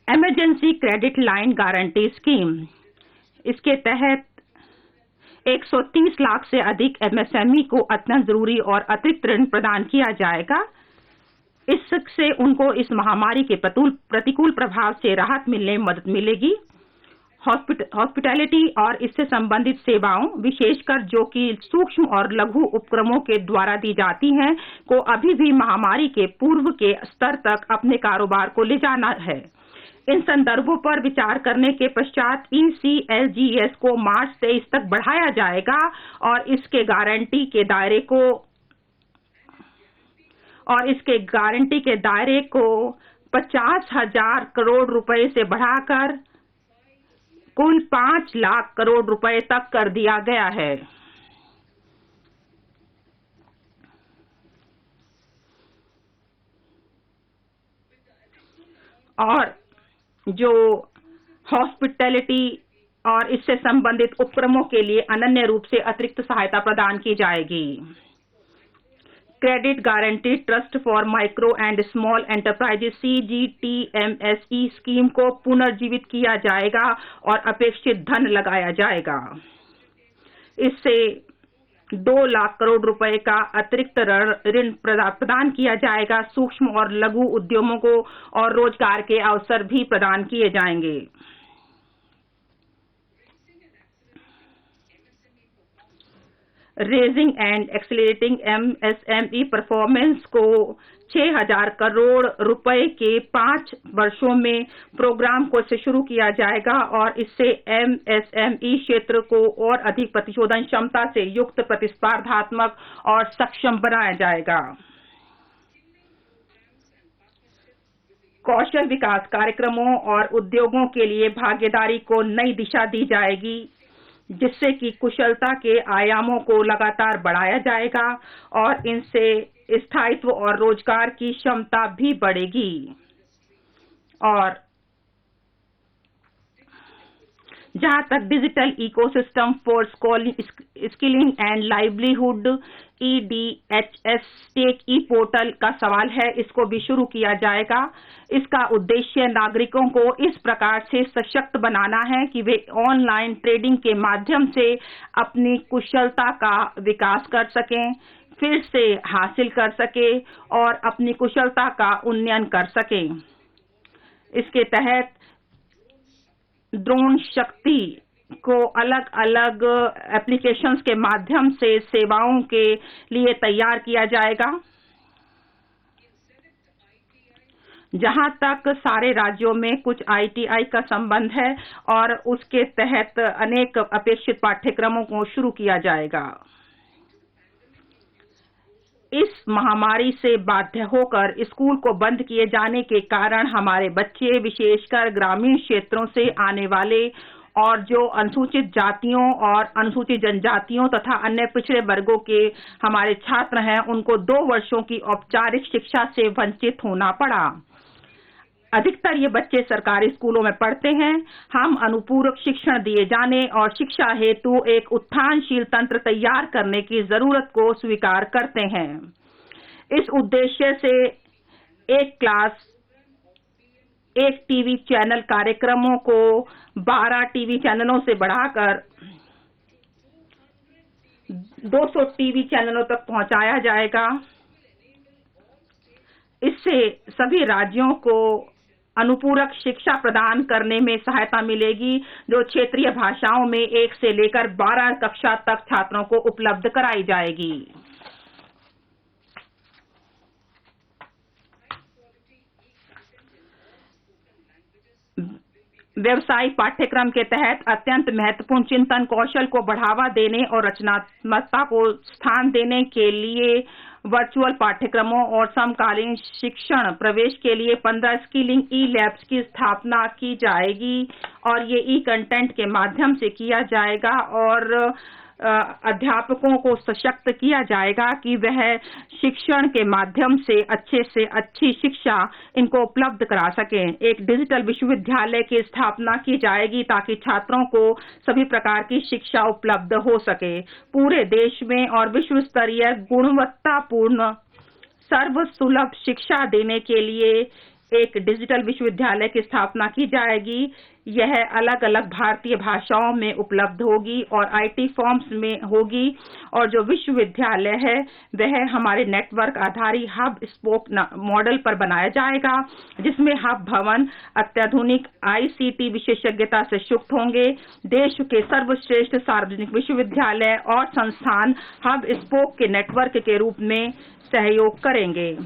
Emergency credit line guarantee scheme. इसके तहत 130 लाख से अधिक एमएसएमई को अत्यंत जरूरी और अतिरिक्त ऋण प्रदान किया जाएगा। इससे उनको इस महामारी के प्रतिकूल प्रभाव से राहत मिलने में मदद मिलेगी। हॉस्पिटैलिटी और इससे संबंधित सेवाओं, विशेषकर जो कि सूक्ष्म और लघु उपक्रमों के द्वारा दी जाती हैं, को अभी भी महामारी के पूर्व के स्तर तक अपने कारोबार को ले जाना है। इन संदर्भों पर विचार करने के पश्चात ECLGS को मार्च 23 तक बढ़ाया जाएगा और इसके गारंटी के दायरे को 50,000 करोड़ रुपए से बढ़ाकर कुल 5 लाख करोड़ रुपए तक कर दिया गया है। और जो हॉस्पिटैलिटी और इससे संबंधित उपक्रमों के लिए अनन्य रूप से अतिरिक्त सहायता प्रदान की जाएगी। Credit guarantee trust for micro and small enterprises CGTMSE scheme को पुनर्जीवित किया जाएगा और अपेक्षित धन लगाया जाएगा। इससे 2 लाख करोड़ रुपए का अतिरिक्त ऋण प्रदान किया जाएगा। सूक्ष्म और लघु उद्यमों को और रोजगार के अवसर भी प्रदान किए जाएंगे। Raising and accelerating MSME performance को 6,000 करोड़ रुपए के 5 वर्षों में प्रोग्राम को से शुरू किया जाएगा और इससे MSME क्षेत्र को और अधिक प्रतिशोधन क्षमता से युक्त, प्रतिस्पर्धात्मक और सक्षम बनाया जाएगा। कौशल विकास कार्यक्रमों और उद्योगों के लिए भागीदारी को नई दिशा दी जाएगी, जिससे कि कुशलता के आयामों को लगातार बढ़ाया जाएगा और इनसे स्थायित्व और रोजगार की क्षमता भी बढ़ेगी। और जहां तक digital ecosystem for skilling and livelihood EDHS tech e portal का सवाल है, इसको भी शुरू किया जाएगा। इसका उद्देश्य नागरिकों को इस प्रकार से सशक्त बनाना है कि वे ऑनलाइन ट्रेडिंग के माध्यम से अपनी कुशलता का विकास कर सकें, फिर से हासिल कर सके और अपनी कुशलता का उन्नयन कर सकें। इसके तहत ड्रोन शक्ति को अलग अलग एप्लीकेशंस के माध्यम से सेवाओं के लिए तैयार किया जाएगा। जहां तक सारे राज्यों में कुछ ITI का संबंध है और उसके तहत अनेक अपेक्षित पाठ्यक्रमों को शुरू किया जाएगा। इस महामारी से बाध्य होकर स्कूल को बंद किए जाने के कारण हमारे बच्चे, विशेषकर ग्रामीण क्षेत्रों से आने वाले और जो अनुसूचित जातियों और अनुसूचित जनजातियों तथा अन्य पिछड़े वर्गों के हमारे छात्र हैं, उनको 2 वर्षों की औपचारिक शिक्षा से वंचित होना पड़ा। अधिकतर ये बच्चे सरकारी स्कूलों में पढ़ते हैं। हम अनुपूरक शिक्षण दिए जाने और शिक्षा हेतु एक उत्थानशील तंत्र तैयार करने की जरूरत को स्वीकार करते हैं। इस उद्देश्य से एक क्लास, एक टीवी चैनल कार्यक्रमों को 12 टीवी चैनलों से बढ़ाकर 200 टीवी चैनलों तक पहुंचाया जाएगा। इससे सभी राज्यों को अनुपूरक शिक्षा प्रदान करने में सहायता मिलेगी, जो क्षेत्रीय भाषाओं में 1 से लेकर 12 कक्षा तक छात्रों को उपलब्ध कराई जाएगी। व्यवसायिक पाठ्यक्रम के तहत अत्यंत महत्वपूर्ण चिंतन कौशल को बढ़ावा देने और रचनात्मकता को स्थान देने के लिए वर्चुअल पाठ्यक्रमों और समकालीन शिक्षण प्रवेश के लिए 15 स्किलिंग ई-लैब्स की स्थापना की जाएगी और ये ई-कंटेंट के माध्यम से किया जाएगा और अध्यापकों को सशक्त किया जाएगा कि वह शिक्षण के माध्यम से अच्छी शिक्षा इनको उपलब्ध करा सकें। एक डिजिटल विश्वविद्यालय की स्थापना की जाएगी ताकि छात्रों को सभी प्रकार की शिक्षा उपलब्ध हो सके। पूरे देश में और विश्व स्तरीय गुणवत्तापूर्ण सर्वसुलभ शिक्षा देने के लिए एक डिजिटल विश्वविद्यालय की स्थापना की जाएगी। यह अलग अलग भारतीय भाषाओं में उपलब्ध होगी और आईटी फॉर्म्स में होगी और जो विश्वविद्यालय है वह हमारे नेटवर्क आधारित हब स्पोक मॉडल पर बनाया जाएगा, जिसमें हब भवन अत्याधुनिक आईसीटी विशेषज्ञता से युक्त होंगे। देश के सर्वश्रेष्ठ सार्वजनिक विश्वविद्यालय और संस्थान हब स्पोक के नेटवर्क के रूप में सहयोग करेंगे।